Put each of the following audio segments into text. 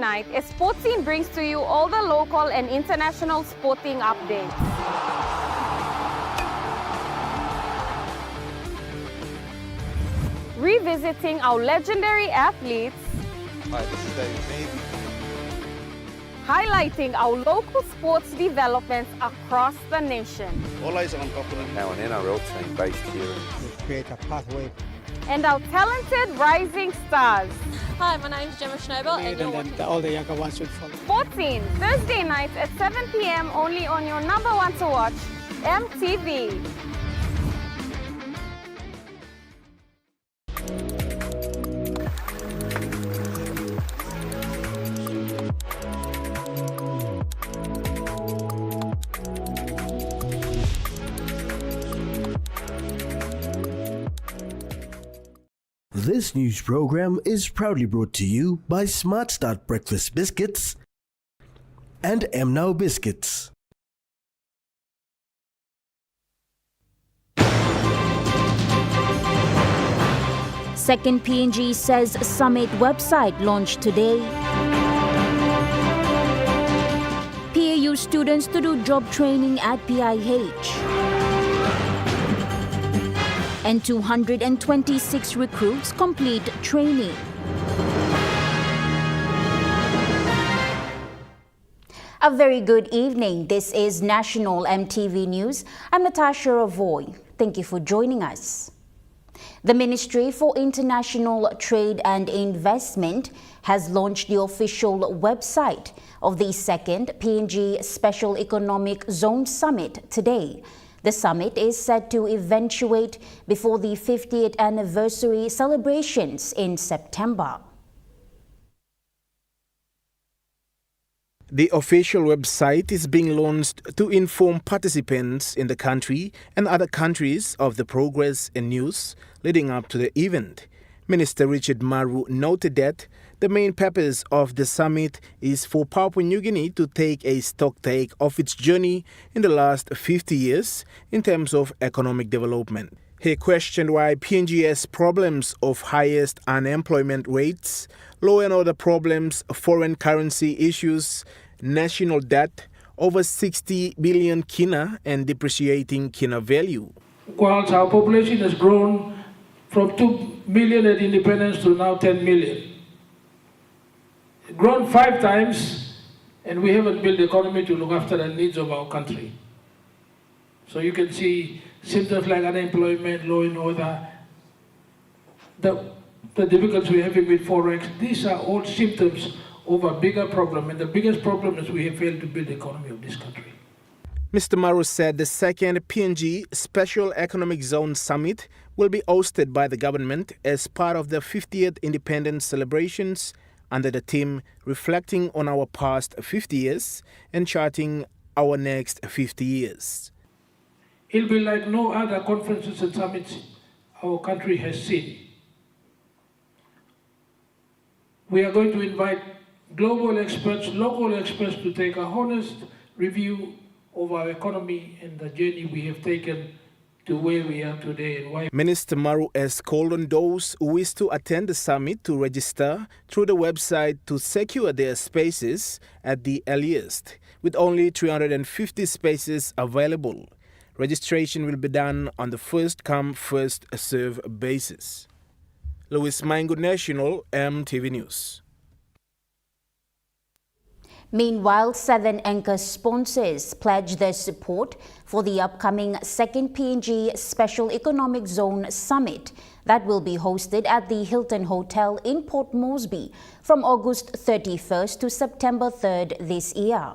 night, Sporting brings to you all the local and international sporting updates. Revisiting our legendary athletes. Hi, this is David Mead. Highlighting our local sports developments across the nation. All eyes are on Auckland. Now an NRL team based here. To create a pathway. And our talented rising stars. Hi, my name's Gemma Schnobel and you're watching all the younger ones should follow. Sporting, Thursday nights at 7 p.m. only on your number one to watch, EMTV. This news program is proudly brought to you by Smart Start Breakfast Biscuits and Now Biscuits. Second PNG says summit website launched today. PAU students to do job training at PIH. And 226 recruits complete training. A very good evening. This is National MTV News. I'm Natasha Avoy. Thank you for joining us. The Ministry for International Trade and Investment has launched the official website of the second PNG Special Economic Zone Summit today. The summit is set to eventuate before the 50th anniversary celebrations in September. The official website is being launched to inform participants in the country and other countries of the progress and news leading up to the event. Minister Richard Maru noted that the main purpose of the summit is for Papua New Guinea to take a stocktake of its journey in the last 50 years in terms of economic development. He questioned why PNG has problems of highest unemployment rates, law and order problems, foreign currency issues, national debt, over 60 billion kina and depreciating kina value. Whilst our population has grown from 2 million at independence to now 10 million. Grown 5 times, and we haven't built the economy to look after the needs of our country. So you can see symptoms like unemployment, law and order, the difficulties we're having with Forex. These are all symptoms of a bigger problem, and the biggest problem is we have failed to build the economy of this country. Mr. Maru said the second PNG Special Economic Zone Summit will be hosted by the government as part of the 50th independence celebrations under the theme reflecting on our past 50 years and charting our next 50 years. It'll be like no other conferences and summits our country has seen. We are going to invite global experts, local experts to take a honest review of our economy and the journey we have taken to where we are today and why. Minister Maru has called on those who wish to attend the summit to register through the website to secure their spaces at the earliest, with only 350 spaces available. Registration will be done on the first-come, first-served basis. Louis Maingo, National MTV News. Meanwhile, 7 anchor sponsors pledged their support for the upcoming second PNG Special Economic Zone Summit that will be hosted at the Hilton Hotel in Port Moresby from August 31st to September 3rd this year.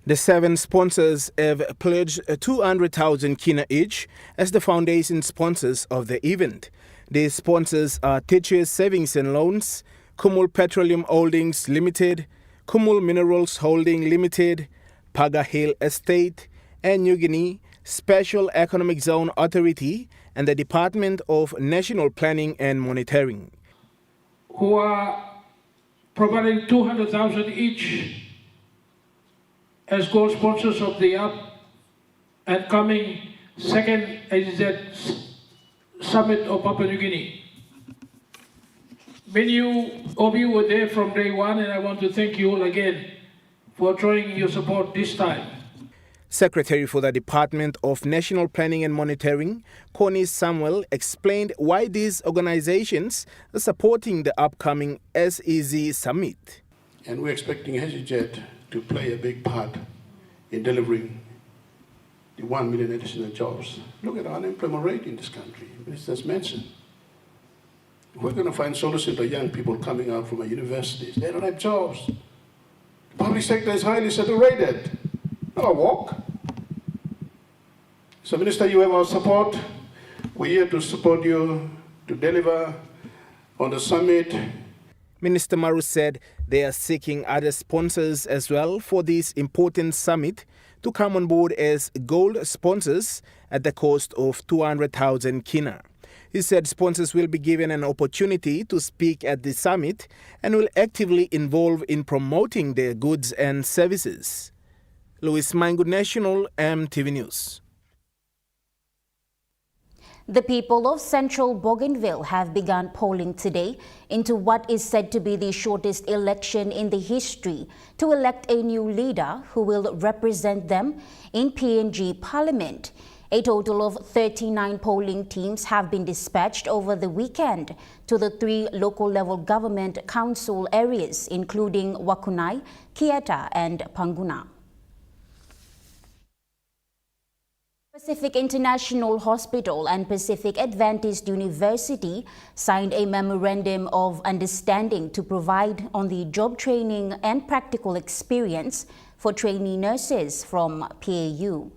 The 7 sponsors have pledged 200,000 kina each as the foundation sponsors of the event. The sponsors are Teachers Savings and Loans, Kumul Petroleum Holdings Limited, Kumul Minerals Holding Limited, Paga Hill Estate, and New Guinea Special Economic Zone Authority and the Department of National Planning and Monitoring. Who are providing 200,000 each as gold sponsors of the up and coming second AZ Summit of Papua New Guinea. Many of you were there from day one, and I want to thank you all again for showing your support this time. Secretary for the Department of National Planning and Monitoring, Connie Samuel, explained why these organizations are supporting the upcoming SEZ Summit. And we're expecting HEJET to play a big part in delivering the 1 million additional jobs. Look at our unemployment rate in this country, Minister's mentioned. We're going to find solutions to young people coming out from our universities. They don't have jobs. The public sector is highly saturated. Not a walk. So, Minister, you have our support. We're here to support you to deliver on the summit. Minister Maru said they are seeking other sponsors as well for this important summit to come on board as gold sponsors at the cost of 200,000 kina. He said sponsors will be given an opportunity to speak at the summit and will actively involve in promoting their goods and services. Louis Mangu, National EMTV News. The people of central Bogenville have begun polling today into what is said to be the shortest election in the history to elect a new leader who will represent them in PNG Parliament. A total of 39 polling teams have been dispatched over the weekend to the 3 local level government council areas, including Wakunai, Kieta, and Panguna. Pacific International Hospital and Pacific Adventist University signed a memorandum of understanding to provide on-the-job training and practical experience for trainee nurses from PAU.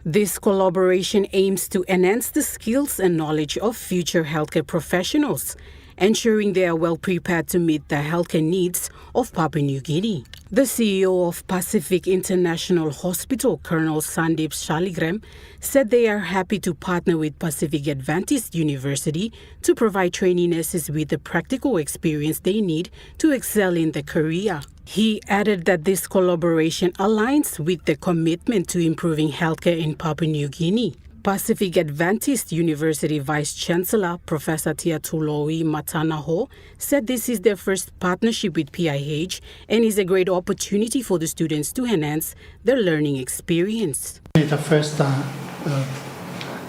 This collaboration aims to enhance the skills and knowledge of future healthcare professionals, ensuring they are well prepared to meet the healthcare needs of Papua New Guinea. The CEO of Pacific International Hospital, Colonel Sandeep Shaligram, said they are happy to partner with Pacific Adventist University to provide trainee nurses with the practical experience they need to excel in their career. He added that this collaboration aligns with the commitment to improving healthcare in Papua New Guinea. Pacific Adventist University Vice Chancellor Professor Tiatuloi Matanaho said this is their first partnership with PIH and is a great opportunity for the students to enhance their learning experience. The first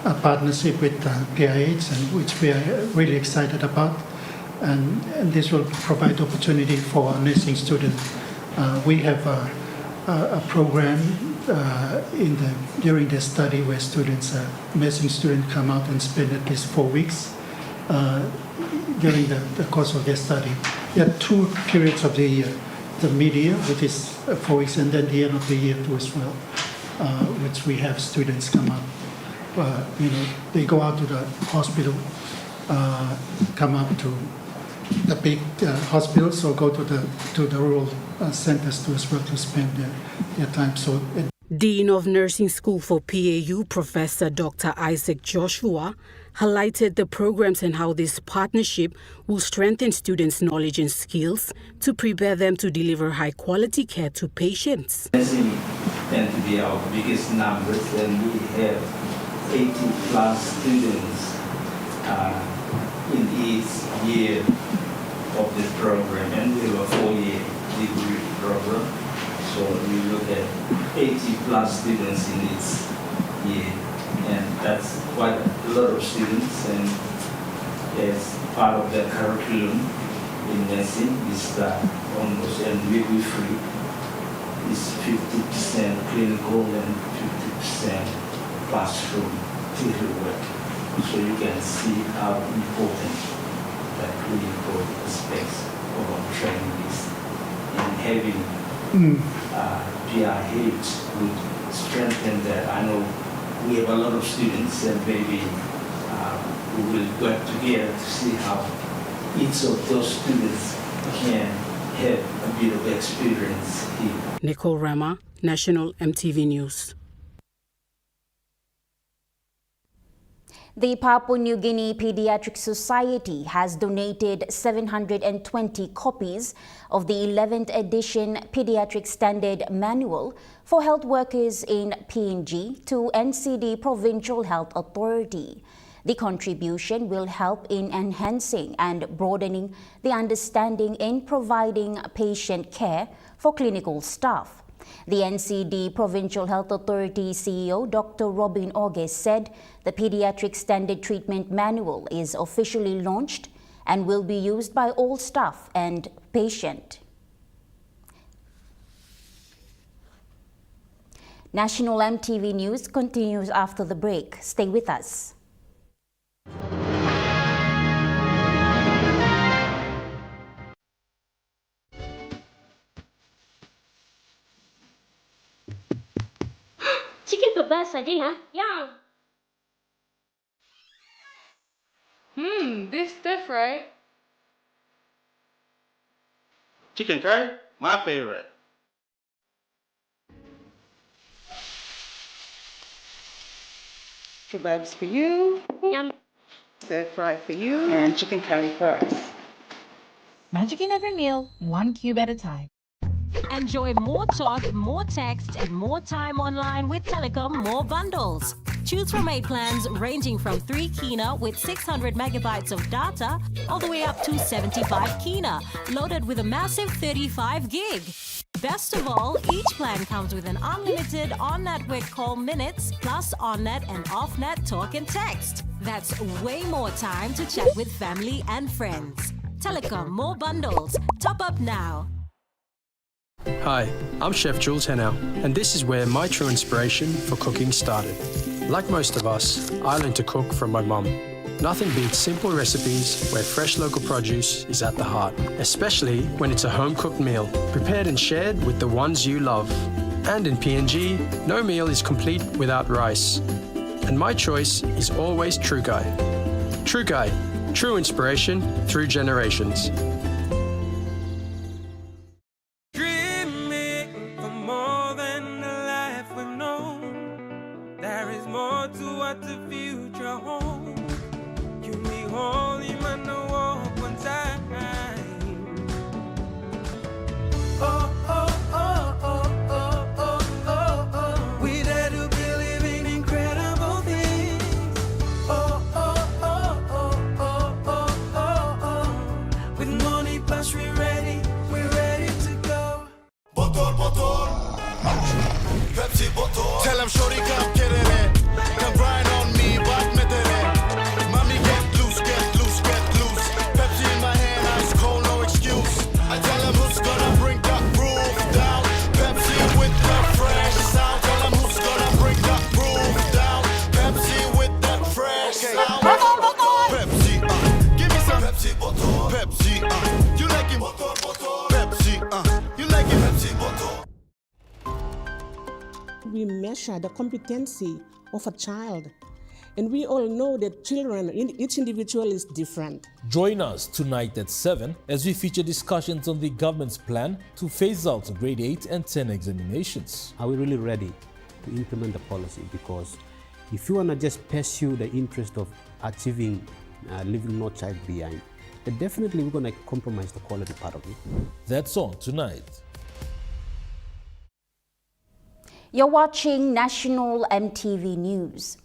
partnership with PIH, and which we are really excited about, and this will provide opportunity for nursing students. We have a program during the study where nursing students come out and spend at least 4 weeks during the course of their study. There are 2 periods of the year, the mid-year, which is 4 weeks, and then the end of the year too as well, which we have students come out. They go out to the hospital, come up to the big hospitals, or go to the rural centers too as well to spend their time. So. Dean of Nursing School for PAU, Professor Dr. Isaac Joshua, highlighted the programs and how this partnership will strengthen students' knowledge and skills to prepare them to deliver high-quality care to patients. Nursing tend to be our biggest numbers, and we have 80+ students in each year of this program, and we have a 4-year degree program. So we look at 80+ students in each year, and that's quite a lot of students. And as part of the curriculum in nursing is that almost and midwifery is 50% clinical and 50% classroom theory work. So you can see how important the clinical aspects of our training is, and having PIH would strengthen that. I know we have a lot of students, and maybe we will work together to see how each of those students can have a bit of experience here. Nicole Rama, National EMTV News. The Papua New Guinea Pediatric Society has donated 720 copies of the 11th edition Pediatric Standard Manual for health workers in PNG to NCD Provincial Health Authority. The contribution will help in enhancing and broadening the understanding in providing patient care for clinical staff. The NCD Provincial Health Authority CEO Dr. Robin August said the Pediatric Standard Treatment Manual is officially launched and will be used by all staff and patient. National EMTV News continues after the break. Stay with us. Chicken kebab saja, ha? Yum. This stuff, right? Chicken curry, my favorite. Kebabs for you. Yum. Stir fry for you. And chicken curry for us. Magic in every meal, one cube at a time. Enjoy more talk, more text, and more time online with Telecom More Bundles. Choose from 8 plans ranging from 3 kina with 600 megabytes of data all the way up to 75 kina, loaded with a massive 35 gig. Best of all, each plan comes with an unlimited on-network call minutes plus on-net and off-net talk and text. That's way more time to chat with family and friends. Telecom More Bundles. Top up now. Hi, I'm Chef Jules Henao, and this is where my true inspiration for cooking started. Like most of us, I learned to cook from my mum. Nothing beats simple recipes where fresh local produce is at the heart, especially when it's a home-cooked meal, prepared and shared with the ones you love. And in PNG, no meal is complete without rice. And my choice is always True Guy. True Guy, true inspiration through generations. Tell them shorty come get it, come grind on me, but me mommy get loose, Pepsi in my hand, ice cold, no excuse. I tell them who's gonna bring that roof down. Pepsi with that fresh sound. Tell them who's gonna bring that roof down. Pepsi with that fresh sound. Pepsi, give me some Pepsi, Pepsi, you like it? Pepsi, you like it? Pepsi, we measure the competency of a child. And we all know that children, each individual is different. Join us tonight at 7 as we feature discussions on the government's plan to phase out grade 8 and 10 examinations. Are we really ready to implement the policy? Because if you want to just pursue the interest of achieving leaving no child behind, then definitely we're going to compromise the quality part of it. That's on tonight. You're watching National EMTV News.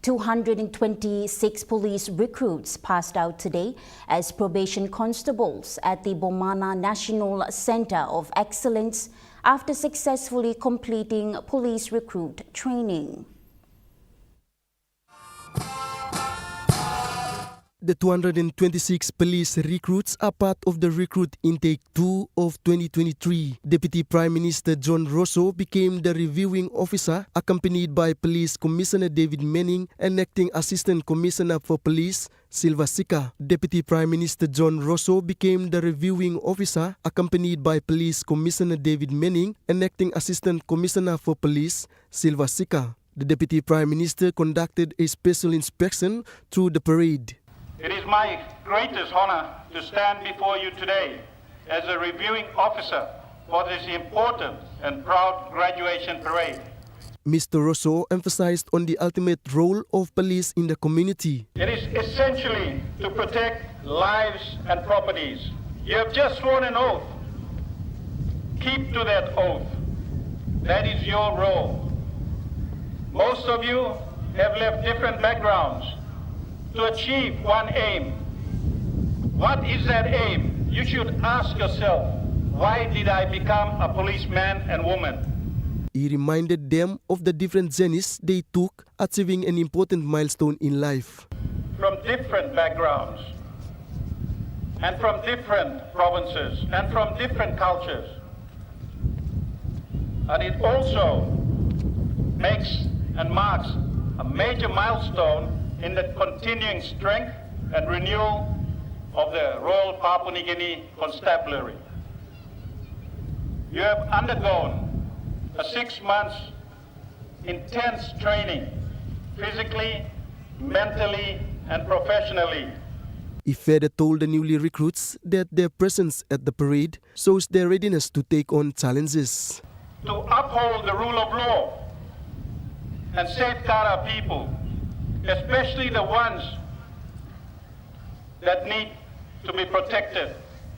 226 police recruits passed out today as probation constables at the Bomana National Center of Excellence after successfully completing police recruit training. The 226 police recruits are part of the Recruit Intake 2 of 2023. Deputy Prime Minister John Rosso became the reviewing officer, accompanied by Police Commissioner David Manning and Acting Assistant Commissioner for Police, Silva Sika. Deputy Prime Minister John Rosso became the reviewing officer, accompanied by Police Commissioner David Manning and Acting Assistant Commissioner for Police, Silva Sika. The Deputy Prime Minister conducted a special inspection through the parade. It is my greatest honor to stand before you today as a reviewing officer for this important and proud graduation parade. Mr. Rosso emphasized on the ultimate role of police in the community. It is essentially to protect lives and properties. You have just sworn an oath. Keep to that oath. That is your role. Most of you have left different backgrounds to achieve one aim. What is that aim? You should ask yourself, why did I become a policeman and woman? He reminded them of the different journeys they took, achieving an important milestone in life. From different backgrounds, and from different provinces, and from different cultures. And it also makes and marks a major milestone in the continuing strength and renewal of the Royal Papua New Guinea Constabulary. You have undergone a 6 months intense training, physically, mentally, and professionally. He further told the newly recruits that their presence at the parade shows their readiness to take on challenges. To uphold the rule of law and safeguard our people, especially the ones that need to be protected,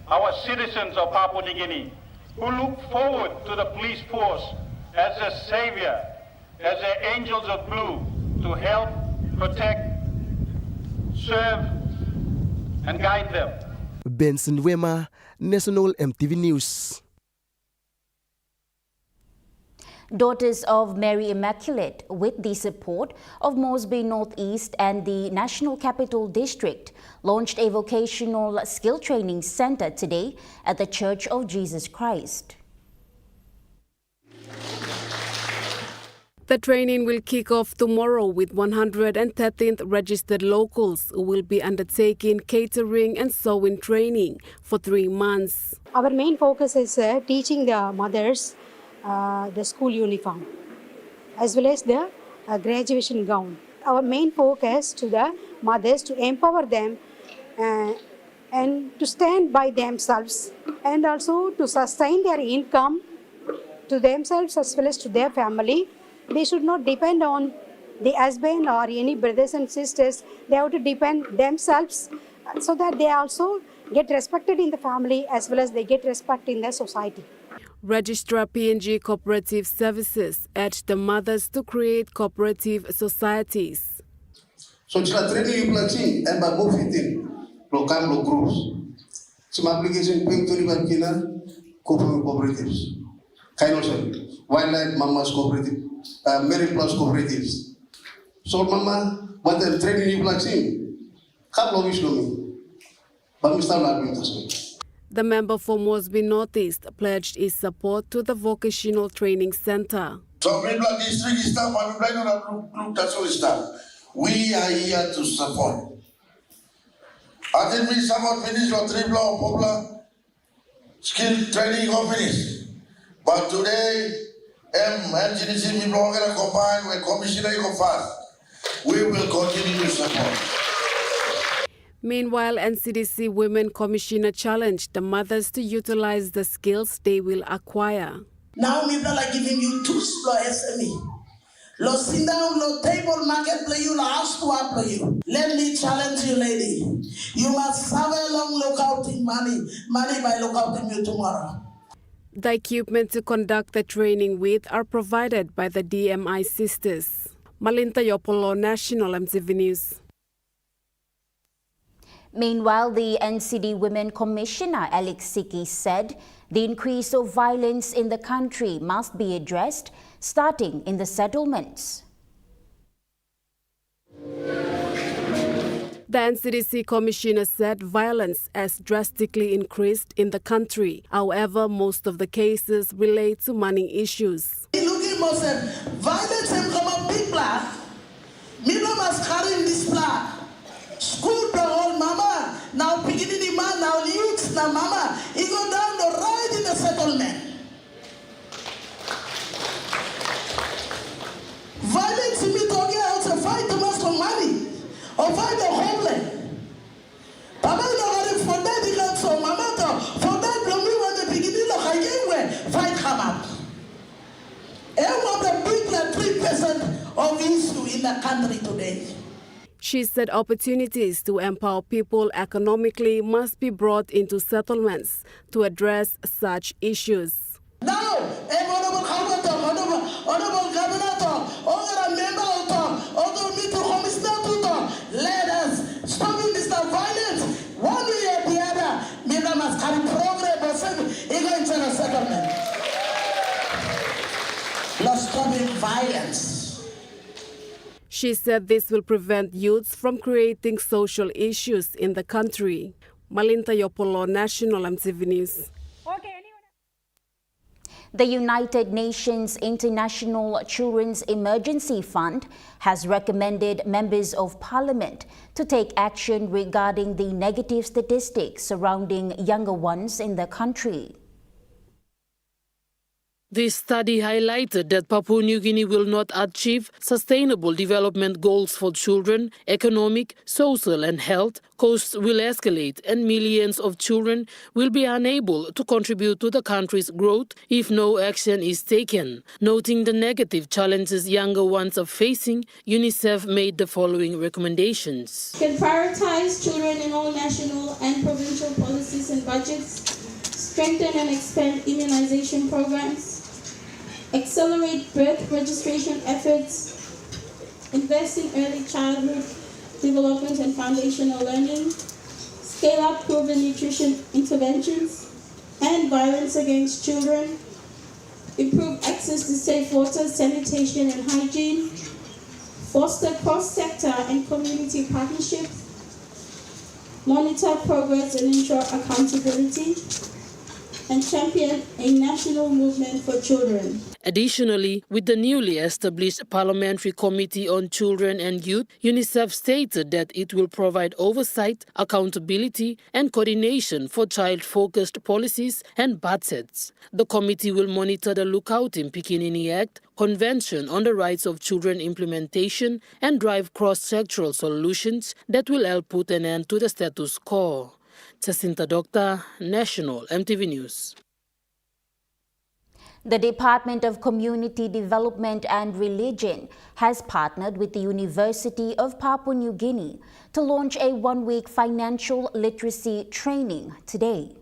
our citizens of Papua New Guinea, who look forward to the police force as a savior, as the angels of blue, to help, protect, serve, and guide them. Benson Wema, National MTV News. Daughters of Mary Immaculate, with the support of Mosby Northeast and the National Capital District, launched a vocational skill training center today at the Church of Jesus Christ. The training will kick off tomorrow with 113th registered locals who will be undertaking catering and sewing training for 3 months. Our main focus is teaching the mothers the school uniform as well as the graduation gown. Our main focus to the mothers to empower them and to stand by themselves and also to sustain their income to themselves as well as to their family. They should not depend on the husband or any brothers and sisters. They have to depend themselves so that they also get respected in the family as well as they get respect in the society. Registrar PNG Cooperative Services urged the mothers to create cooperative societies. So jika training pelajari and by moving local groups, some application ping to the kina cooperatives, kind of wildlife mamas cooperative, Mary Plus cooperatives. So mama, what the training pelajari, couple of issues, but Mr. Labintas. The member for Mosby Northeast pledged his support to the Vocational Training Center. So, district staff, we are here to support. I didn't mean support Minister of Tribal or Popular Skill Training Companies. But today, MGDC combined with Commissioner Ecofast, we will continue to support. Meanwhile, NCDC Women Commissioner challenged the mothers to utilize the skills they will acquire. Now, people are giving you two slow SME. Lo sit down, lo table market play you, lo house to apply you. Let me challenge you, lady. You must have a long lookout in money by lookout you tomorrow. The equipment to conduct the training with are provided by the DMI sisters. Malinta Yopolo, National MTV News. Meanwhile, the NCD Women Commissioner Alex Siki said the increase of violence in the country must be addressed, starting in the settlements. The NCDC Commissioner said violence has drastically increased in the country. However, most of the cases relate to money issues. Violence and come a big black. Mila must carry this black. School the whole mama, now beginning the man, now youths, now mama, he go down the right in the settlement. Violence in me talking out to fight the most for money, or fight the homeland. Papa no for that he got so mama for that no me when the beginning of a fight come up. And what the big like 3 day. She said opportunities to empower people economically must be brought into settlements to address such issues. Now, honorable governor, honorable member, let us stop this violence. One way or the other, we must carry progress into the settlement. Let's stop violence. She said this will prevent youths from creating social issues in the country. Malinta Yopolo, National EMTV News. The United Nations International Children's Emergency Fund has recommended members of parliament to take action regarding the negative statistics surrounding younger ones in the country. This study highlighted that Papua New Guinea will not achieve sustainable development goals for children, economic, social and health. Costs will escalate and millions of children will be unable to contribute to the country's growth if no action is taken. Noting the negative challenges younger ones are facing, UNICEF made the following recommendations. Can prioritize children in all national and provincial policies and budgets, strengthen and expand immunization programs, accelerate birth registration efforts, invest in early childhood development and foundational learning, scale up proven nutrition interventions, end violence against children, improve access to safe water, sanitation and hygiene, foster cross-sector and community partnerships, monitor progress and ensure accountability, and champion a national movement for children. Additionally, with the newly established Parliamentary Committee on Children and Youth, UNICEF stated that it will provide oversight, accountability, and coordination for child-focused policies and budgets. The committee will monitor the Lookout in Pikinini Act, Convention on the Rights of Children implementation, and drive cross-sectoral solutions that will help put an end to the status quo. Jacinta Doctor, National EMTV News. The Department of Community Development and Religion has partnered with the University of Papua New Guinea to launch a one-week financial literacy training today.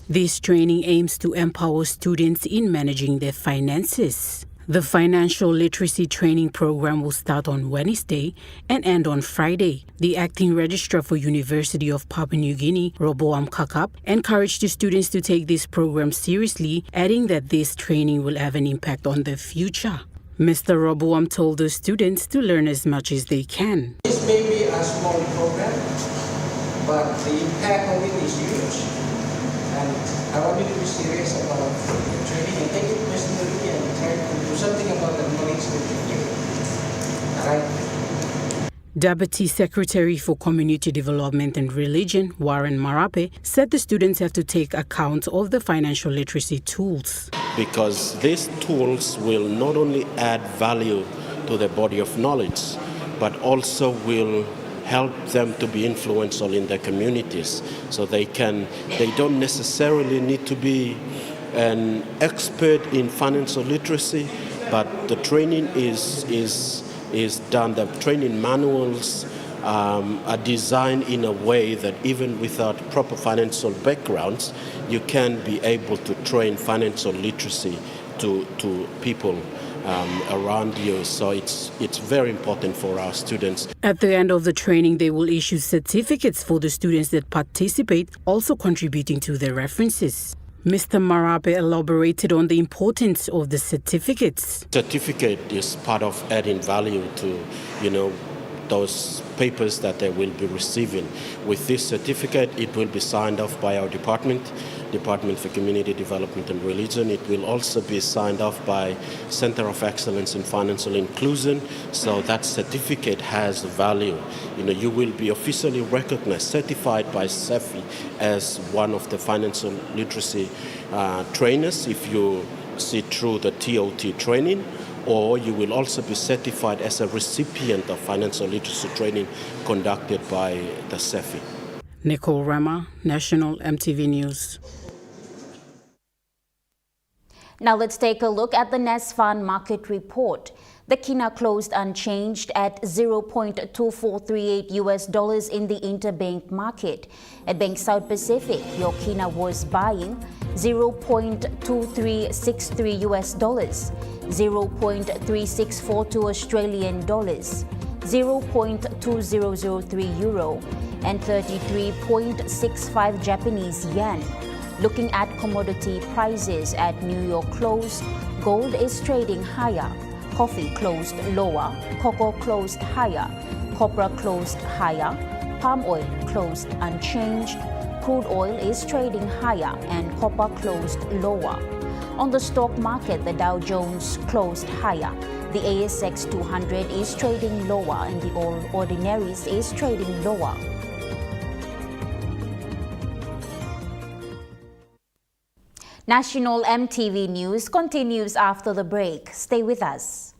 This training aims to empower students in managing their finances. The financial literacy training program will start on Wednesday and end on Friday. The acting registrar for University of Papua New Guinea, Roboam Kakap, encouraged the students to take this program seriously, adding that this training will have an impact on their future. Mr. Roboam told the students to learn as much as they can. This may be a small program, but the impact of it is huge. And I want you to be serious about the training and take it personally and try to do something about the knowledge that you get. All right? Deputy Secretary for Community Development and Religion, Warren Marape, said the students have to take account of the financial literacy tools. Because these tools will not only add value to the body of knowledge, but also will help them to be influential in their communities. So they don't necessarily need to be an expert in financial literacy, but the training is done. The training manuals are designed in a way that even without proper financial backgrounds, you can be able to train financial literacy to people around you. So it's very important for our students. At the end of the training, they will issue certificates for the students that participate, also contributing to their references. Mr. Marape elaborated on the importance of the certificates. Certificate is part of adding value to, those papers that they will be receiving. With this certificate, it will be signed off by our Department for Community Development and Religion. It will also be signed off by Center of Excellence in Financial Inclusion. So that certificate has value. You will be officially recognized, certified by CEFI as one of the financial literacy trainers if you see through the TOT training, or you will also be certified as a recipient of financial literacy training conducted by the CEFI. Nicole Rama, National EMTV News. Now let's take a look at the NASFAN market report. The kina closed unchanged at $0.2438 in the interbank market. At Bank South Pacific, your kina was buying $0.2363, $0.3642 Australian dollars, 0.2003 euro, and 33.65 Japanese yen. Looking at commodity prices at New York close, gold is trading higher, coffee closed lower, cocoa closed higher, copra closed higher, palm oil closed unchanged, crude oil is trading higher, and copper closed lower. On the stock market, the Dow Jones closed higher, the ASX 200 is trading lower, and the All Ordinaries is trading lower. National MTV News continues after the break. Stay with us.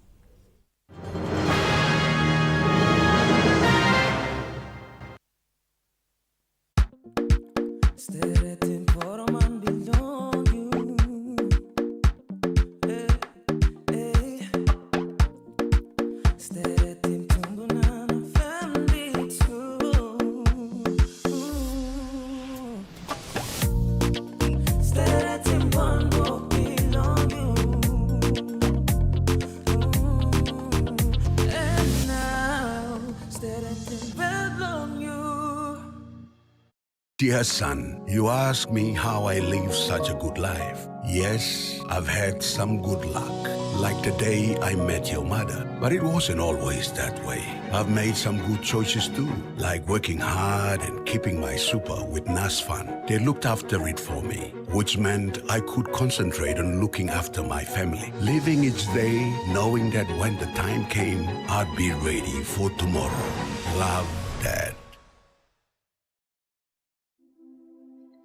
Dear son, you ask me how I live such a good life. Yes, I've had some good luck, like the day I met your mother. But it wasn't always that way. I've made some good choices too, like working hard and keeping my super with NASFAN. They looked after it for me, which meant I could concentrate on looking after my family. Living each day, knowing that when the time came, I'd be ready for tomorrow. Love, Dad.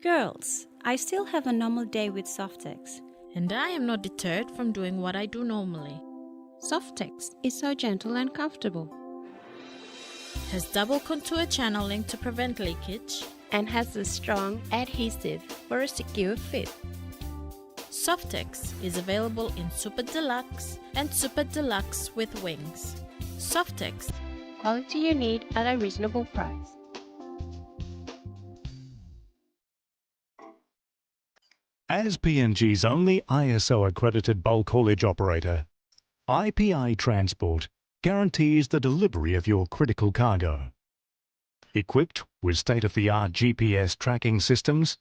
Girls, I still have a normal day with Softex. And I am not deterred from doing what I do normally. Softex is so gentle and comfortable. Has double contour channeling to prevent leakage. And has a strong adhesive for a secure fit. Softex is available in Super Deluxe and Super Deluxe with wings. Softex. Quality you need at a reasonable price. As PNG's only ISO-accredited bulk haulage operator, IPI Transport guarantees the delivery of your critical cargo. Equipped with state-of-the-art GPS tracking systems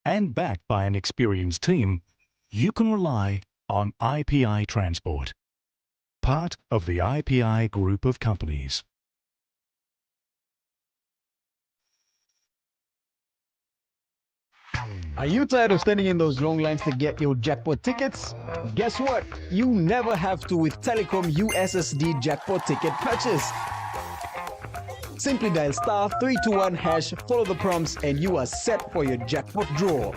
and backed by an experienced team, you can rely on IPI Transport, part of the IPI group of companies. Are you tired of standing in those long lines to get your jackpot tickets? Guess what? You never have to with Telecom USSD jackpot ticket purchase. Simply dial *321#, follow the prompts, and you are set for your jackpot draw.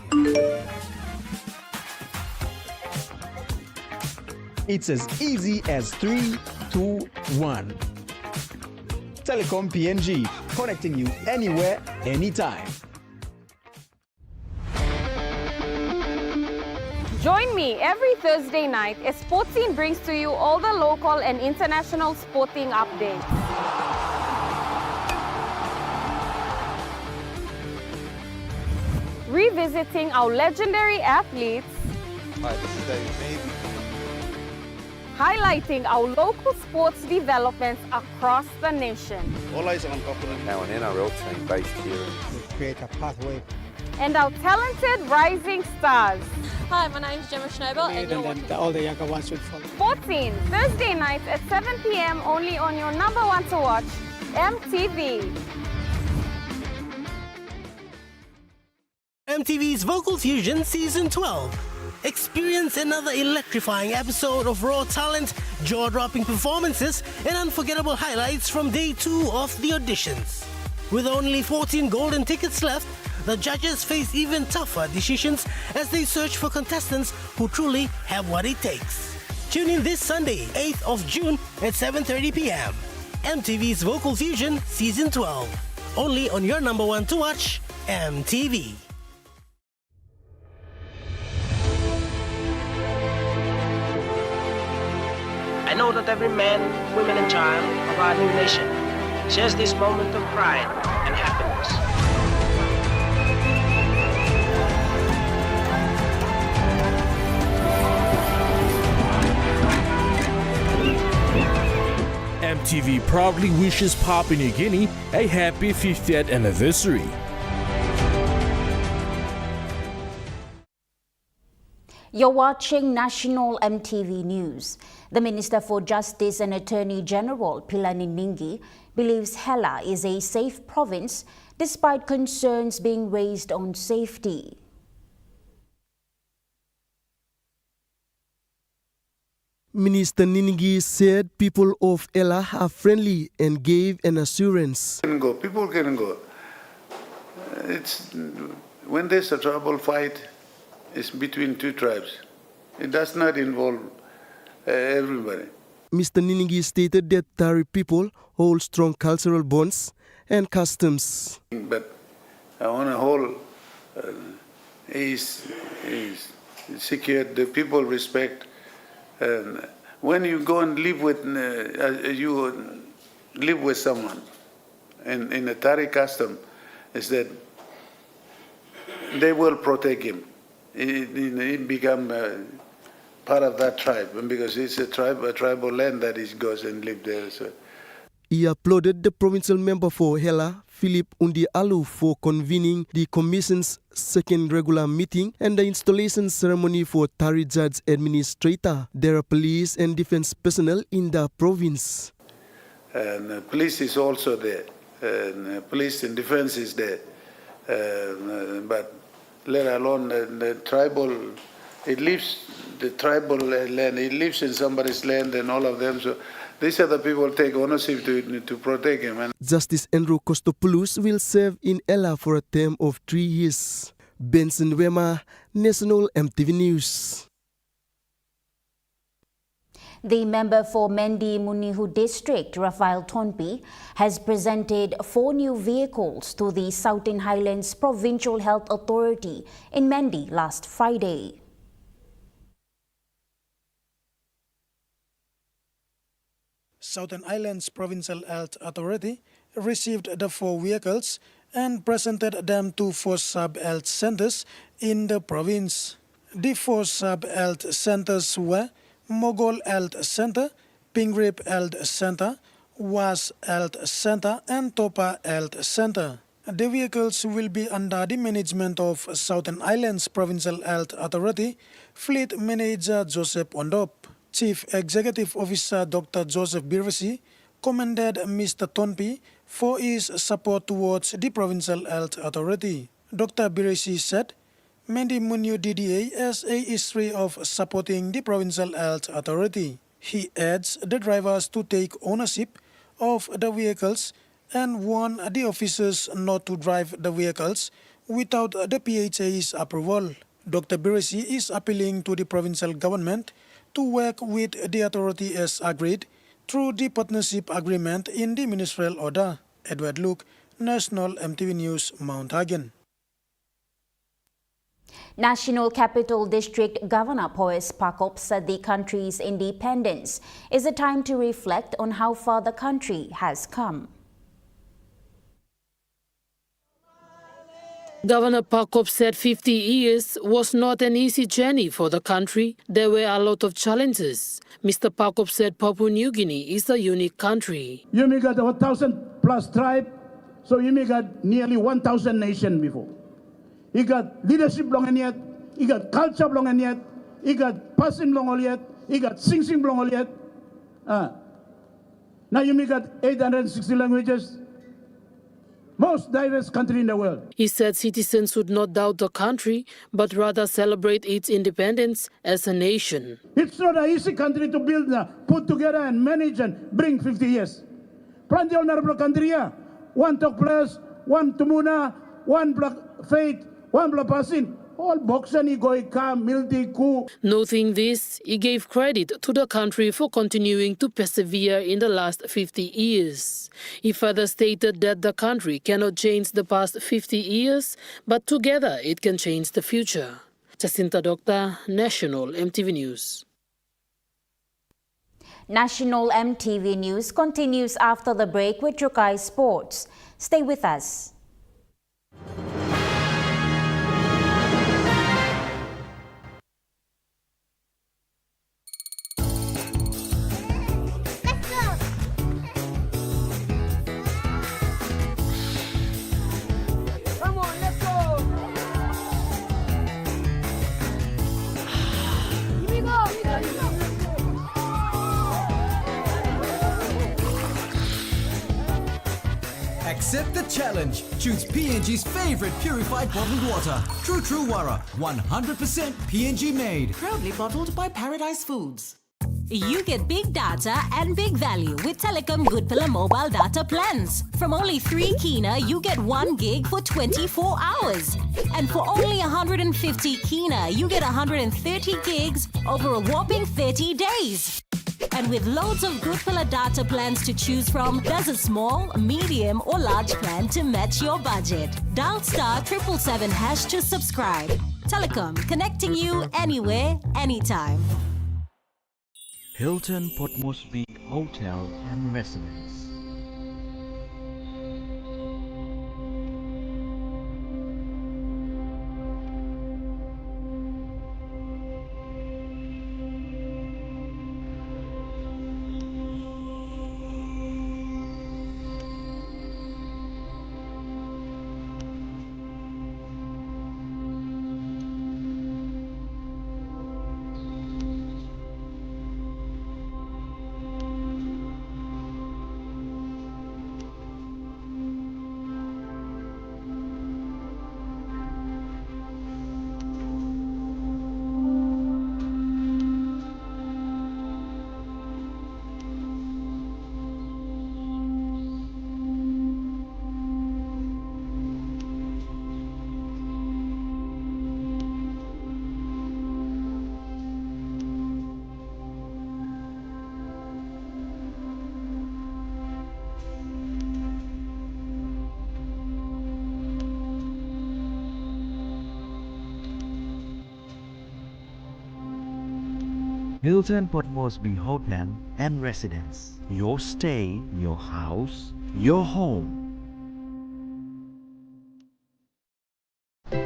It's as easy as 3, 2, 1. Telecom PNG, connecting you anywhere, anytime. Join me every Thursday night as Sportscene brings to you all the local and international sporting updates. Revisiting our legendary athletes. Hi, this is David. Highlighting our local sports developments across the nation. All eyes on Auckland. Now an NRL team based here. To create a pathway. And our talented rising stars. Hi, my name is Gemma Schnobel and you're watching. All the younger ones should follow. Sportscene, Thursday nights at 7 p.m. only on your number one to watch, MTV. MTV's Vocal Fusion Season 12. Experience another electrifying episode of raw talent, jaw-dropping performances, and unforgettable highlights from day 2 of the auditions. With only 14 golden tickets left, the judges face even tougher decisions as they search for contestants who truly have what it takes. Tune in this Sunday, 8th of June at 7:30 p.m. MTV's Vocal Fusion Season 12. Only on your number one to watch, MTV. I know that every man, woman, and child of our new nation shares this moment of pride and happiness. EMTV proudly wishes Papua New Guinea a happy 50th anniversary. You're watching National EMTV News. The Minister for Justice and Attorney General Pilani Ningi believes Hela is a safe province despite concerns being raised on safety. Minister Ningi said people of Hela are friendly and gave an assurance. People can go. It's when there's a trouble fight, it's between two tribes. It does not involve everybody. Mr. Ningi stated that Tari people hold strong cultural bonds and customs. But on a whole, is secured. The people respect. When you go and live with someone, in a Tari custom, is that they will protect him. It become part of that tribe, because it's a tribal land that he goes and live there. So. He applauded the provincial member for Hela, Philip Undi Alu, for convening the commission's second regular meeting and the installation ceremony for Tari Judge Administrator. There are police and defense personnel in the province. And police is also there. And police and defense is there. But let alone the tribal, it lives, the tribal land, it lives in somebody's land and all of them. So these are the people who take ownership to protect him. And Justice Andrew Kostopoulos will serve in Hela for a term of 3 years. Benson Wema, National EMTV News. The member for Mendi Munihu District, Rafael Tonpi, has presented 4 new vehicles to the Southern Highlands Provincial Health Authority in Mendi last Friday. Southern Highlands Provincial Health Authority received the 4 vehicles and presented them to 4 sub-health centers in the province. The 4 sub-health centers were Mogol Health Center, Pingrip Health Center, Was Health Center, and Topa Health Center. The vehicles will be under the management of Southern Highlands Provincial Health Authority Fleet Manager Joseph Ondop. Chief Executive Officer Dr. Joseph Birvasi commended Mr. Tonpi for his support towards the Provincial Health Authority. Dr. Birvasi said, Mendi Muniu DDA has a history of supporting the Provincial Health Authority. He adds the drivers to take ownership of the vehicles and warn the officers not to drive the vehicles without the PHA's approval. Dr. Birvasi is appealing to the provincial government to work with the authority as agreed through the partnership agreement in the ministerial order. Edward Luke, National EMTV News, Mount Hagen. National Capital District Governor Poes Pakop said the country's independence is a time to reflect on how far the country has come. Governor Pakop said 50 years was not an easy journey for the country. There were a lot of challenges. Mr. Pakop said Papua New Guinea is a unique country. You may got 1,000 plus tribe, so you may got nearly 1,000 nation before. You got leadership long and yet, you got culture long and yet, you got passing long yet, you got sing long yet. Now you may got 860 languages. Most diverse country in the world. He said citizens should not doubt the country, but rather celebrate its independence as a nation. It's not an easy country to build, put together and manage and bring 50 years. Pranti honorable country, one talk place, one tumuna, one black faith, one black pasin. All boxani goika, milti ku. Noting this, he gave credit to the country for continuing to persevere in the last 50 years. He further stated that the country cannot change the past 50 years, but together it can change the future. Jacinta Doctor, National EMTV News. National EMTV News continues after the break with Trukai Sports. Stay with us. Accept the challenge. Choose PNG's favorite purified bottled water. True Wara, 100% PNG made. Proudly bottled by Paradise Foods. You get big data and big value with Telecom Good Pillar mobile data plans. From only 3 kina, you get 1 gig for 24 hours. And for only 150 kina, you get 130 gigs over a whopping 30 days. And with loads of Good Pillar data plans to choose from, there's a small, medium or large plan to match your budget. Dial *777# to subscribe. Telecom, connecting you anywhere, anytime. Hilton Port Moresby Hotel and Residence. Hilton Port Moresby Hotel and Residence. Your stay, your house, your home.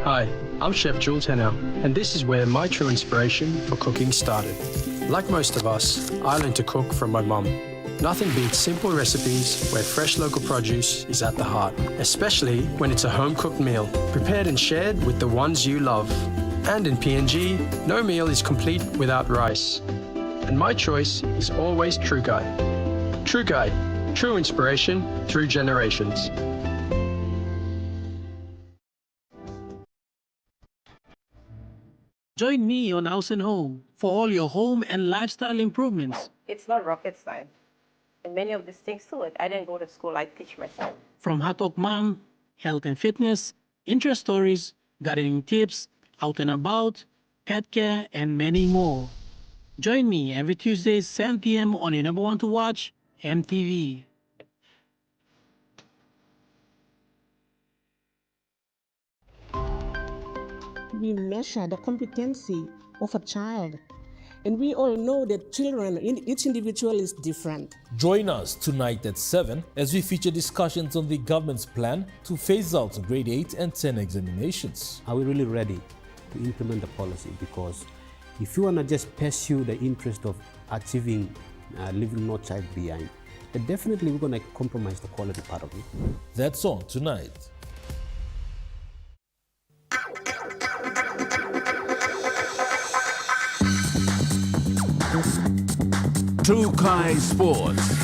Hi, I'm Chef Jules Henner, and this is where my true inspiration for cooking started. Like most of us, I learned to cook from my mum. Nothing beats simple recipes where fresh local produce is at the heart, especially when it's a home-cooked meal, prepared and shared with the ones you love. And in PNG, no meal is complete without rice. And my choice is always Trukai. Trukai, true inspiration through generations. Join me on House and Home for all your home and lifestyle improvements. It's not rocket science. And many of these things too, I didn't go to school, I teach myself. From Hot Talk Mom, health and fitness, interest stories, gardening tips, out and about, pet care, and many more. Join me every Tuesday, 7 p.m. on your number one to watch, EMTV. We measure the competency of a child, and we all know that children, each individual is different. Join us tonight at 7 as we feature discussions on the government's plan to phase out grade 8 and 10 examinations. Are we really ready to implement the policy? Because if you want to just pursue the interest of achieving leaving no child behind, then definitely we're going to compromise the quality part of it. That's on tonight. Trukai Sports.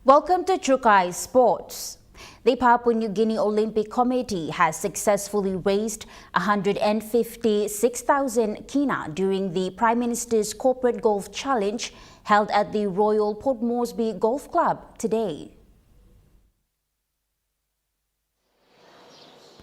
Welcome to Trukai Sports. The Papua New Guinea Olympic Committee has successfully raised 156,000 kina during the Prime Minister's Corporate Golf Challenge held at the Royal Port Moresby Golf Club today.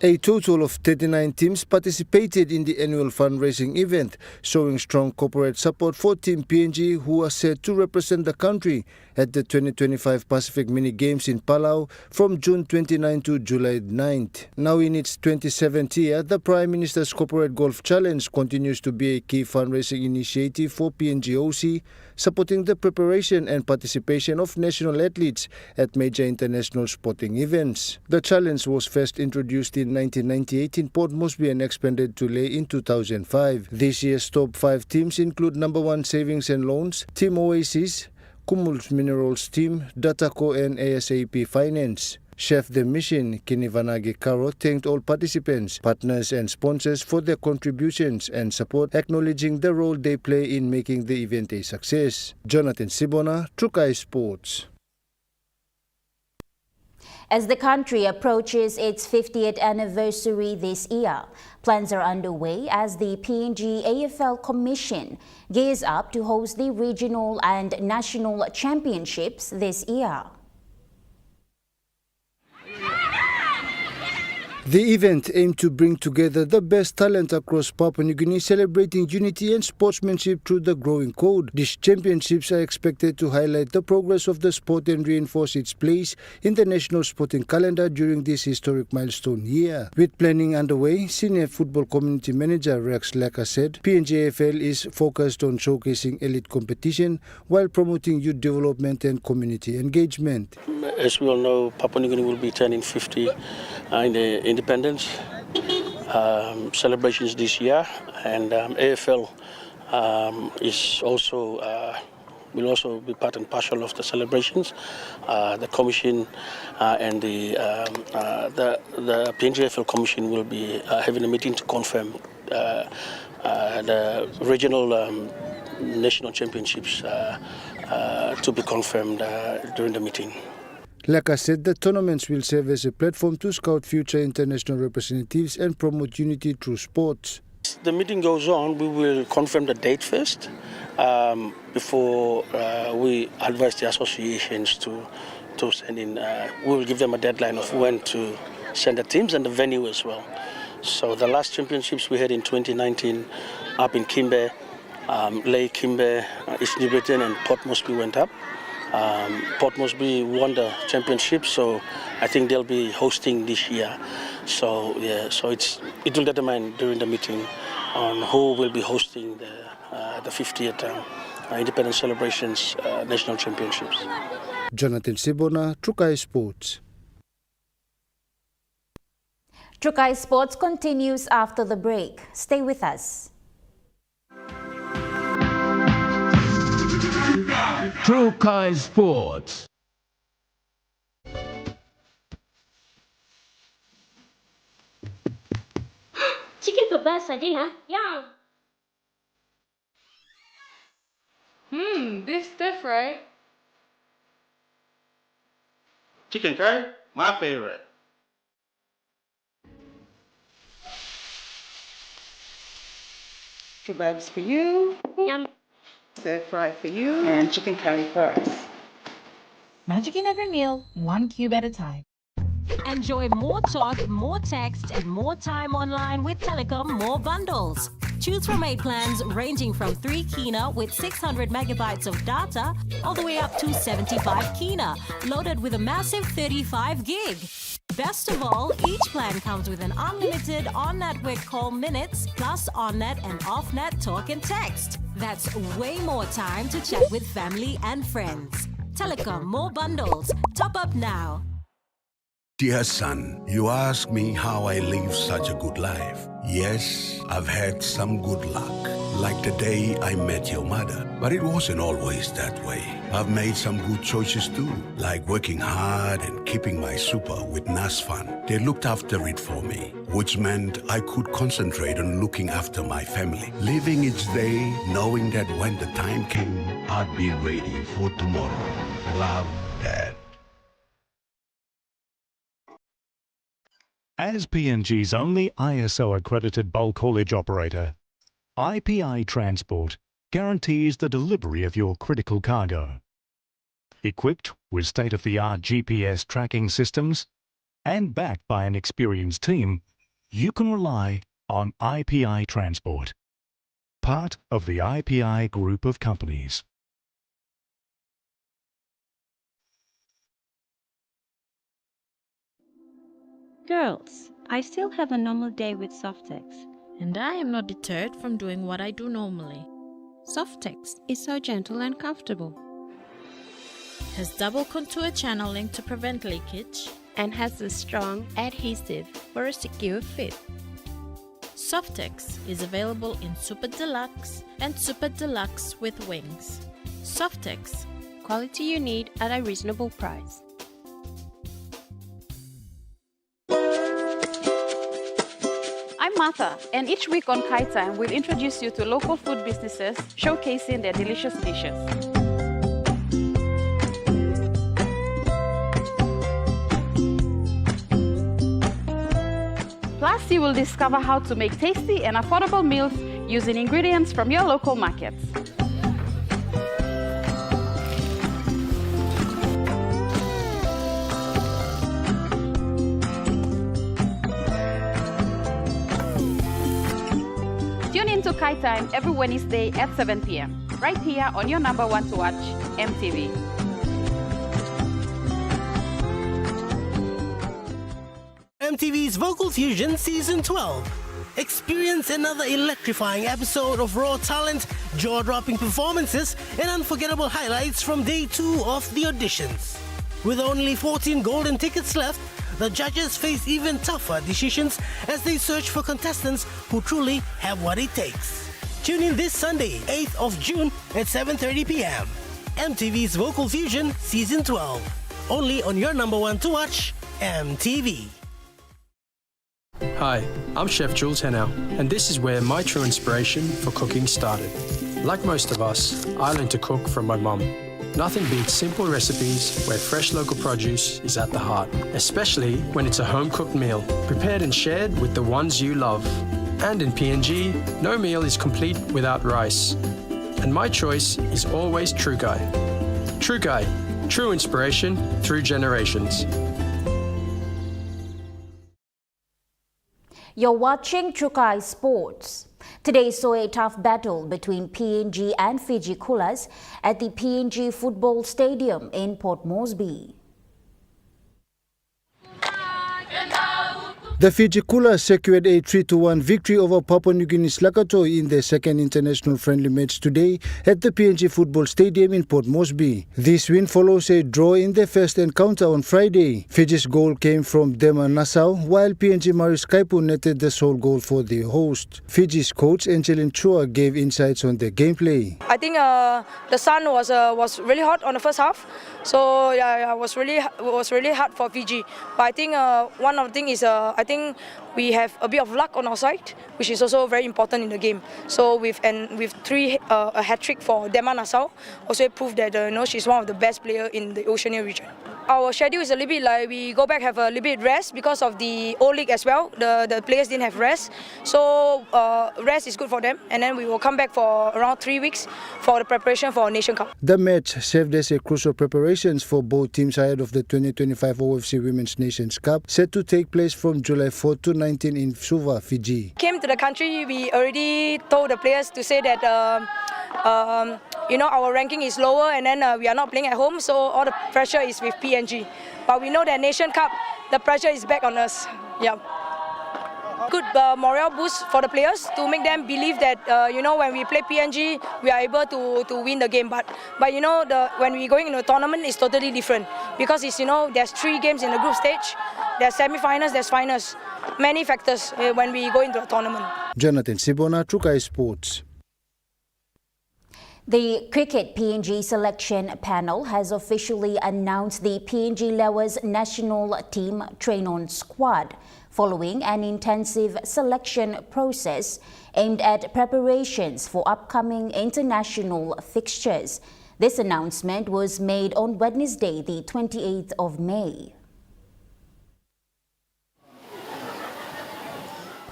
A total of 39 teams participated in the annual fundraising event, showing strong corporate support for Team PNG, who are set to represent the country at the 2025 Pacific Mini Games in Palau from June 29 to July 9th. Now in its 27th year, the Prime Minister's Corporate Golf Challenge continues to be a key fundraising initiative for PNGOC, supporting the preparation and participation of national athletes at major international sporting events. The challenge was first introduced in 1998 in Port Moresby and expanded to Lae in 2005. This year's top 5 teams include number 1 Savings and Loans, Team Oasis, Cumulus Minerals Team, Dataco and ASAP Finance. Chef de Mission Kinivanagi Karo thanked all participants, partners and sponsors for their contributions and support, acknowledging the role they play in making the event a success. Jonathan Sibona, Trukai Sports. As the country approaches its 50th anniversary this year, plans are underway as the PNG AFL Commission gears up to host the regional and national championships this year. The event aimed to bring together the best talent across Papua New Guinea, celebrating unity and sportsmanship through the growing code. These championships are expected to highlight the progress of the sport and reinforce its place in the national sporting calendar during this historic milestone year. With planning underway, Senior Football Community Manager Rex Leka said PNG AFL is focused on showcasing elite competition while promoting youth development and community engagement. As we all know, Papua New Guinea will be turning 50 in the independence celebrations this year, and AFL is also will also be part and parcel of the celebrations. The Commission and the PNG AFL Commission will be having a meeting to confirm the regional national championships to be confirmed during the meeting. Leka said the tournaments will serve as a platform to scout future international representatives and promote unity through sports. The meeting goes on, we will confirm the date first before we advise the associations to send in. We will give them a deadline of when to send the teams and the venue as well. So the last championships we had in 2019 up in Kimbe, Lae, Kimbe, East New Britain and Port Moresby went up. Port Moresby won the championship, so I think they'll be hosting this year. So yeah, so it will determine during the meeting on who will be hosting the 50th Independence Celebrations National Championships. Jonathan Sibona, Trukai Sports. Trukai Sports continues after the break. Stay with us. Trukai Sports. Chicken kebasa din, ha? Yum! This different. Chicken curry, my favorite. Kebabs for you. Yum. Stir fry for you. And chicken curry for us. Magic in every meal, 1 cube at a time. Enjoy more talk, more text, and more time online with Telecom More Bundles. Choose from 8 plans ranging from 3 kina with 600 megabytes of data all the way up to 75 kina, loaded with a massive 35 gig. Best of all, each plan comes with an unlimited on-network call minutes plus on-net and off-net talk and text. That's way more time to chat with family and friends. Telecom More Bundles. Top up now. Dear son, you ask me how I live such a good life. Yes, I've had some good luck, like the day I met your mother. But it wasn't always that way. I've made some good choices too, like working hard and keeping my super with NASFAN. They looked after it for me, which meant I could concentrate on looking after my family, living each day knowing that when the time came, I'd be ready for tomorrow. Love, Dad. As PNG's only ISO-accredited bulk haulage operator, IPI Transport guarantees the delivery of your critical cargo. Equipped with state-of-the-art GPS tracking systems, and backed by an experienced team, you can rely on IPI Transport, part of the IPI group of companies. Girls, I still have a normal day with Softex. And I am not deterred from doing what I do normally. Softex is so gentle and comfortable. Has double contour channeling to prevent leakage. And has a strong adhesive for a secure fit. Softex is available in Super Deluxe and Super Deluxe with wings. Softex. Quality you need at a reasonable price. I'm Martha, and each week on Kai Time, we'll introduce you to local food businesses showcasing their delicious dishes. Plus, you will discover how to make tasty and affordable meals using ingredients from your local markets. Tune in to Kai Time every Wednesday at 7 p.m. right here on your number one to watch, MTV. MTV's Vocal Fusion Season 12. Experience another electrifying episode of raw talent, jaw-dropping performances, and unforgettable highlights from day 2 of the auditions. With only 14 golden tickets left, the judges face even tougher decisions as they search for contestants who truly have what it takes. Tune in this Sunday, 8th of June at 7:30 p.m. MTV's Vocal Fusion Season 12. Only on your number one to watch, MTV. Hi, I'm Chef Jules Henow, and this is where my true inspiration for cooking started. Like most of us, I learned to cook from my mum. Nothing beats simple recipes where fresh local produce is at the heart, especially when it's a home-cooked meal, prepared and shared with the ones you love. And in PNG, no meal is complete without rice. And my choice is always Trukai. Trukai, true inspiration through generations. You're watching Trukai Sports. Today saw a tough battle between PNG and Fiji Coolers at the PNG Football Stadium in Port Moresby. The Fiji Coolers secured a 3-1 victory over Papua New Guinea's Lakatoi in their second international friendly match today at the PNG Football Stadium in Port Moresby. This win follows a draw in their first encounter on Friday. Fiji's goal came from Dema Nassau, while PNG Marius Kaipu netted the sole goal for the host. Fiji's coach Angelin Chua gave insights on their gameplay. I think the sun was really hot on the first half, so yeah, it was really hard for Fiji. But I think one of the things is I think we have a bit of luck on our side, which is also very important in the game. So with a hat-trick for Dema Nassau, also proved that she's one of the best players in the Oceania region. Our schedule is a little bit like we go back have a little bit rest because of the O-League as well. The players didn't have rest, so rest is good for them. And then we will come back for around 3 weeks for the preparation for Nation Cup. The match served as a crucial preparations for both teams ahead of the 2025 OFC Women's Nations Cup, set to take place from July 4 to 19 in Suva, Fiji. Came to the country, we already told the players to say that our ranking is lower, and then we are not playing at home, so all the pressure is with PNG. But we know that Nation Cup, the pressure is back on us. Yeah. Good morale boost for the players to make them believe that when we play PNG, we are able to win the game. But when we going into a tournament, it's totally different because it's there's 3 games in the group stage, there's semi-finals, there's finals, many factors when we go into a tournament. Jonathan Sibona, Trukai Sports. The Cricket PNG selection panel has officially announced the PNG Lewis national team train-on squad following an intensive selection process aimed at preparations for upcoming international fixtures. This announcement was made on Wednesday, the 28th of May.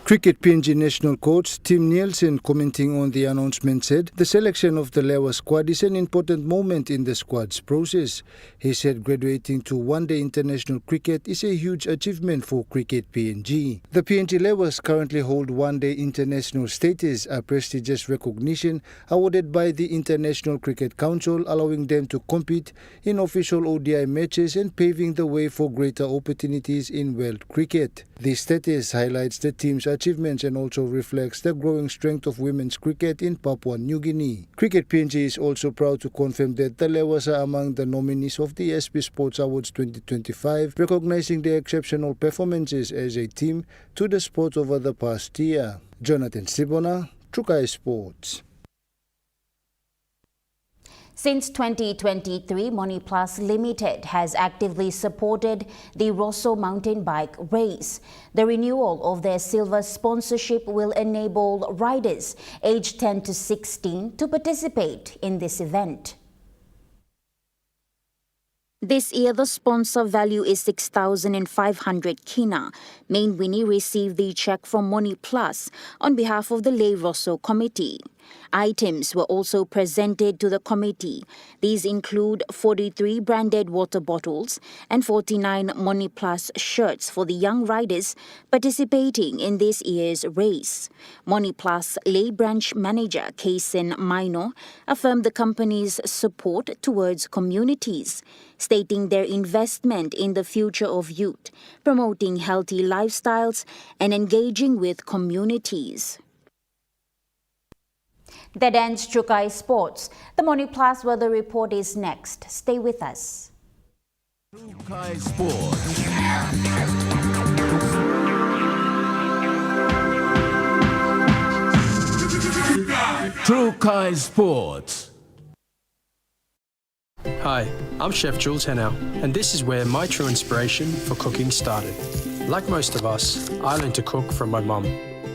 Cricket PNG national coach Tim Nielsen, commenting on the announcement, said the selection of the Lewa squad is an important moment in the squad's process. He said graduating to one-day international cricket is a huge achievement for Cricket PNG. The PNG Lewas currently hold one-day international status, a prestigious recognition awarded by the International Cricket Council, allowing them to compete in official ODI matches and paving the way for greater opportunities in world cricket. This status highlights the team's achievements and also reflects the growing strength of women's cricket in Papua New Guinea. Cricket PNG is also proud to confirm that the Lewas are among the nominees of the SP Sports Awards 2025, recognizing their exceptional performances as a team to the sport over the past year. Jonathan Sibona, Trukai Sports. Since 2023, Money Plus Limited has actively supported the Rosso mountain bike race. The renewal of their silver sponsorship will enable riders aged 10 to 16 to participate in this event. This year, the sponsor value is 6,500 kina. Main Winnie received the check from Money Plus on behalf of the Le Rosso Committee. Items were also presented to the committee. These include 43 branded water bottles and 49 Money Plus shirts for the young riders participating in this year's race. Money Plus Lay Branch Manager Kaysen Maino affirmed the company's support towards communities, stating their investment in the future of youth, promoting healthy lifestyles and engaging with communities. That ends Trukai Sports. The Money Plus weather report is next. Stay with us. Trukai Sports. Trukai Sports. Hi, I'm Chef Jules Henao, and this is where my true inspiration for cooking started. Like most of us, I learned to cook from my mum.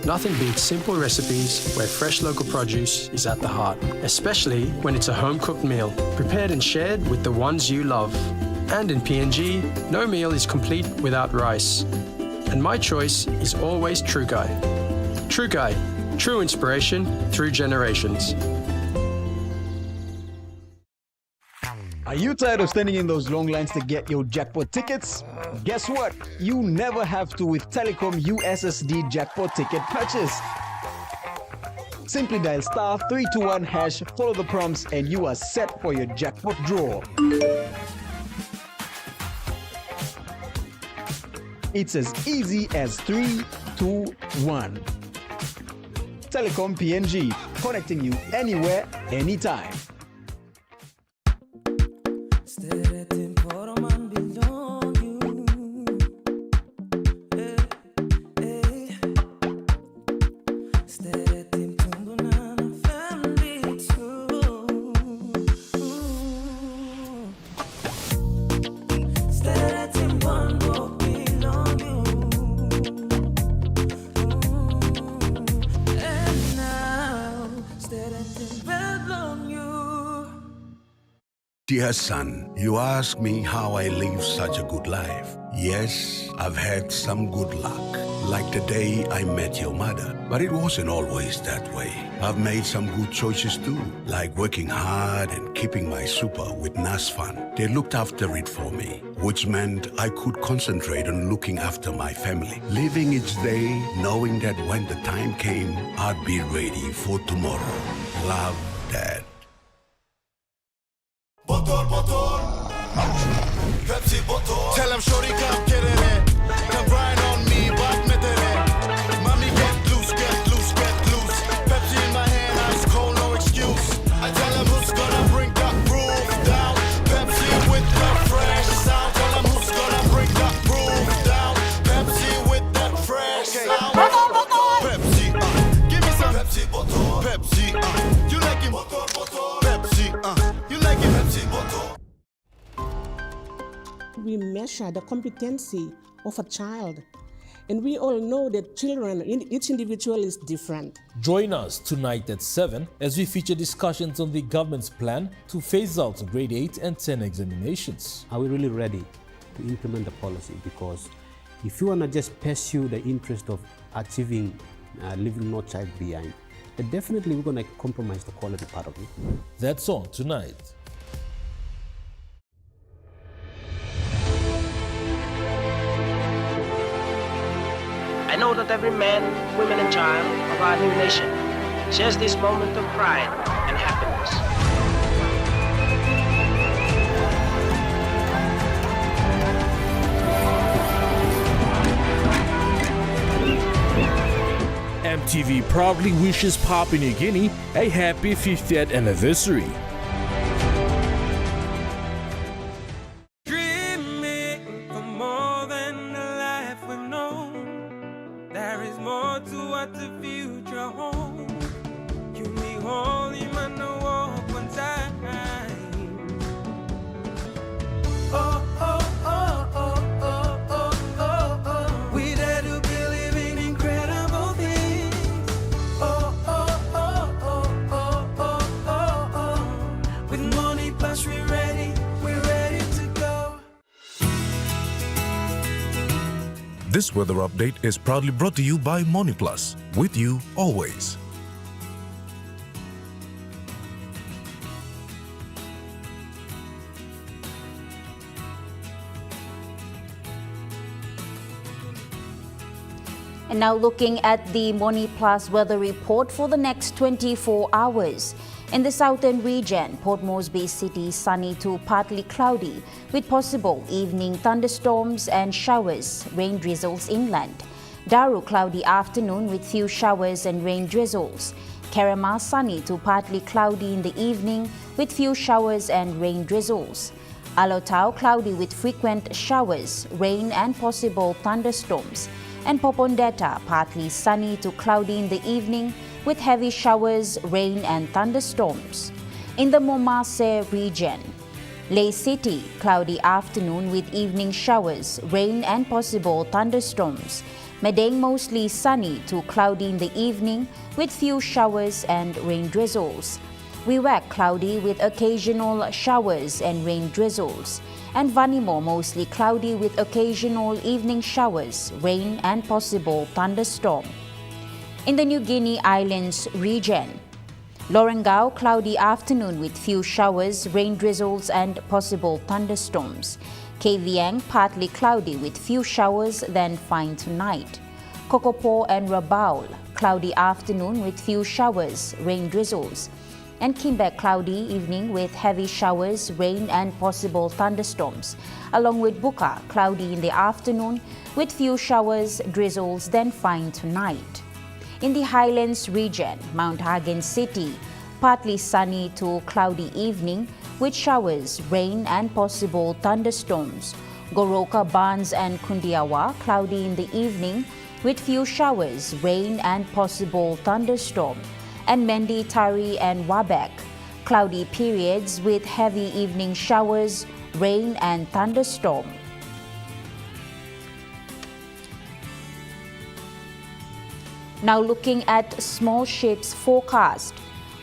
Nothing beats simple recipes where fresh local produce is at the heart, especially when it's a home-cooked meal, prepared and shared with the ones you love. And in PNG, no meal is complete without rice. And my choice is always Trukai. Trukai, true inspiration through generations. Are you tired of standing in those long lines to get your jackpot tickets? Guess what? You never have to with Telecom USSD jackpot ticket purchase. Simply dial *321#, follow the prompts, and you are set for your jackpot draw. It's as easy as 3, 2, 1. Telecom PNG, connecting you anywhere, anytime. Dear son, you ask me how I live such a good life. Yes, I've had some good luck, like the day I met your mother. But it wasn't always that way. I've made some good choices too, like working hard and keeping my super with NASFAN. They looked after it for me, which meant I could concentrate on looking after my family. Living each day, knowing that when the time came, I'd be ready for tomorrow. Love, Dad. Pepsi bottle. Tell him shorty come get it in. Come grind on me, but met it in. Mommy get loose, get loose, get loose. Pepsi in my hand, ice cold, no excuse. I tell him who's gonna bring that roof down. Pepsi with the fresh sound. Tell him who's gonna bring that roof down. Pepsi with that fresh sound. Pepsi, give me some Pepsi bottle. Pepsi, you like it? Pepsi, you like it? Pepsi bottle. We measure the competency of a child, and we all know that children, each individual is different. Join us tonight at 7 as we feature discussions on the government's plan to phase out grade 8 and 10 examinations. Are we really ready to implement the policy? Because if you want to just pursue the interest of achieving leaving no child behind, then definitely we're going to compromise the quality part of it. That's all tonight. I know that every man, woman, and child of our new nation shares this moment of pride and happiness. MTV proudly wishes Papua New Guinea a happy 50th anniversary. Dreaming for more than the life we've known. There is more to what the future holds. You need holy man to walk one time. Oh, oh, oh, oh, oh, oh, oh, oh. We dare to believe in incredible things. Oh, oh, oh, oh, oh, oh, oh, oh. With money plus we're ready to go. This weather update is proudly brought to you by Money Plus, with you always. And now looking at the Money Plus weather report for the next 24 hours. In the southern region, Port Moresby City sunny to partly cloudy with possible evening thunderstorms and showers, rain drizzles inland. Daru cloudy afternoon with few showers and rain drizzles. Kerema sunny to partly cloudy in the evening with few showers and rain drizzles. Alotau cloudy with frequent showers, rain and possible thunderstorms. And Popondetta partly sunny to cloudy in the evening with heavy showers, rain and thunderstorms. In the Momase region, Ley City cloudy afternoon with evening showers, rain and possible thunderstorms. Madang mostly sunny to cloudy in the evening with few showers and rain drizzles. Wewak cloudy with occasional showers and rain drizzles. And Vanimo mostly cloudy with occasional evening showers, rain and possible thunderstorm. In the New Guinea Islands region, Lorengau cloudy afternoon with few showers, rain drizzles and possible thunderstorms. Kavieng partly cloudy with few showers, then fine tonight. Kokopo and Rabaul cloudy afternoon with few showers, rain drizzles. And Kimbek cloudy evening with heavy showers, rain and possible thunderstorms. Along with Buka cloudy in the afternoon with few showers, drizzles, then fine tonight. In the Highlands region, Mount Hagen City, partly sunny to cloudy evening with showers, rain and possible thunderstorms. Goroka, Barnes and Kundiawa, cloudy in the evening with few showers, rain and possible thunderstorm. And Mendi, Tari and Wabek, cloudy periods with heavy evening showers, rain and thunderstorm. Now looking at small ships forecast.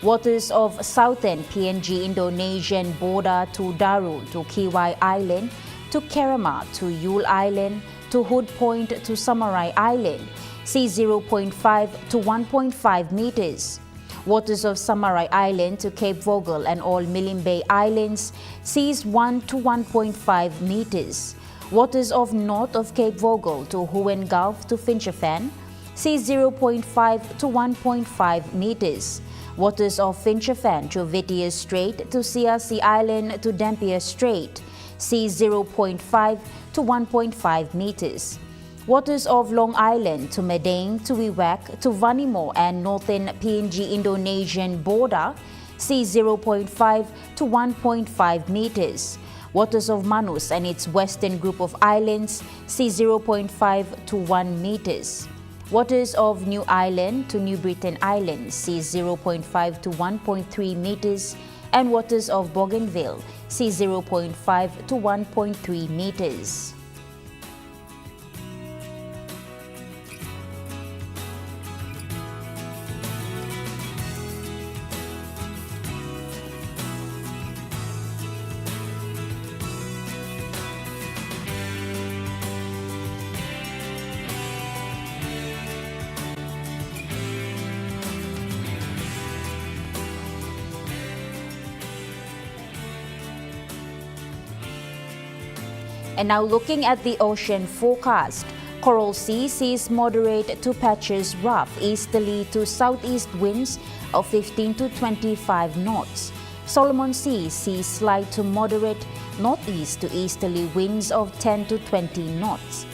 Waters of southern PNG Indonesian border to Daru to Kiwai Island, to Kerema to Yule Island, to Hood Point to Samarai Island, sea 0.5 to 1.5 meters. Waters of Samarai Island to Cape Vogel and all Milim Bay Islands, seas 1 to 1.5 meters. Waters of north of Cape Vogel to Huen Gulf to Finchafan, sea 0.5 to 1.5 meters. Waters of Finchafan to Whittier Strait to CRC Island to Dampier Strait, sea 0.5 to 1.5 meters. Waters of Long Island to Madang to Wewak to Vanimo and northern PNG Indonesian border, sea 0.5 to 1.5 meters. Waters of Manus and its western group of islands, sea 0.5 to 1 meters. Waters of New Island to New Britain Island, sea 0.5 to 1.3 meters. And waters of Bogenville, sea 0.5 to 1.3 meters. And now looking at the ocean forecast. Coral Sea sees moderate to patches rough easterly to southeast winds of 15 to 25 knots. Solomon Sea sees slight to moderate northeast to easterly winds of 10 to 20 knots.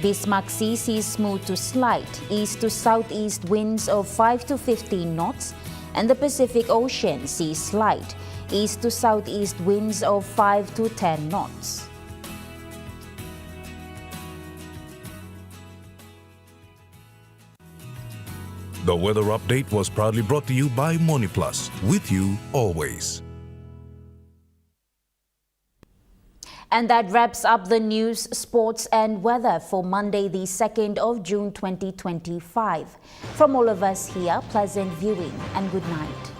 Bismarck Sea sees smooth to slight east to southeast winds of 5 to 15 knots. And the Pacific Ocean sees slight east to southeast winds of 5 to 10 knots. The weather update was proudly brought to you by MoneyPlus, with you always. And that wraps up the news, sports and weather for Monday, the 2nd of June 2025. From all of us here, pleasant viewing and good night.